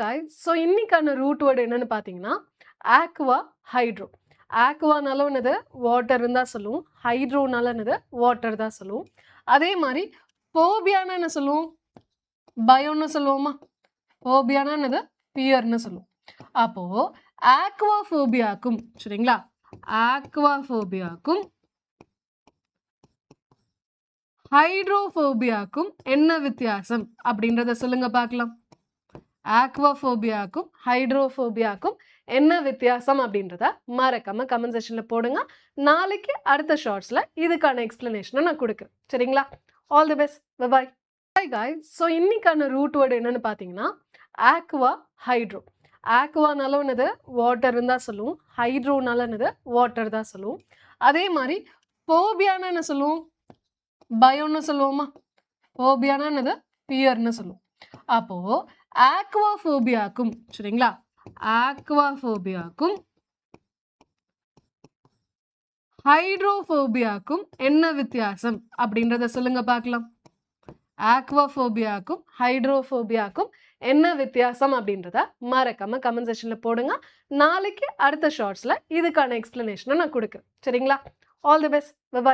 guys, so இன்னைக்கான root word என்னன்னு பார்த்தீங்கன்னா ஆக்வா ஹைட்ரோ. ஆக்வானால என்னது வாட்டர் தான் சொல்லுவோம், ஹைட்ரோனால என்னது வாட்டர் தான் சொல்லுவோம். அதே மாதிரி போபியானா என்ன சொல்லுவோம், பயோன்னு சொல்லுவோமா, போபியானா என்னது பியர்னு சொல்லுவோம். அப்போ ஆக்வாஃபோபியாக்கும் சரிங்களா, ஆக்வாஃபோபியாக்கும் ஹைட்ரோஃபோபியாக்கும் என்ன வித்தியாசம் அப்படின்றத சொல்லுங்க பார்க்கலாம். ஆக்வாஃபோபியாக்கும் ஹைட்ரோஃபோபியாக்கும் என்ன வித்தியாசம் அப்படின்றத மறக்காம கமெண்ட் செக்ஷன்ல போடுங்க. நாளைக்கு அடுத்த ஷார்ட்ஸ்ல இதுக்கான எக்ஸ்பிளனேஷனை நான் கொடுக்குறேன் சரிங்களா. All the best, bye bye. Hi guys, so இன்னைக்கான ரூட் வேர்டு என்னன்னு பார்த்தீங்கன்னா ஆக்வா ஹைட்ரோ. ஆக்வானால என்னது வாட்டர் தான் சொல்லுவோம், ஹைட்ரோனால என்னது வாட்டர் தான் சொல்லுவோம். அதே மாதிரி போபியானா என்ன சொல்லுவோம், பயோன்னு சொல்லுவோமா, போபியானா என்னது பியர்னு சொல்லுவோம். அப்போ ஆக்வாஃபோபியாக்கும் சரிங்களா, ஆக்வாஃபோபியாக்கும் ஹைட்ரோஃபோபியாக்கும் என்ன வித்தியாசம் அப்படின்றத சொல்லுங்க பார்க்கலாம். ஆக்வாஃபோபியாக்கும் ஹைட்ரோஃபோபியாக்கும் என்ன வித்தியாசம் அப்படின்றத மறக்காம கமெண்ட் செக்ஷன்ல போடுங்க. நாளைக்கு அடுத்த ஷார்ட்ஸ்ல இதுக்கான எக்ஸ்பிளனேஷனை நான் கொடுக்குறேன் சரிங்களா. All the best, bye by.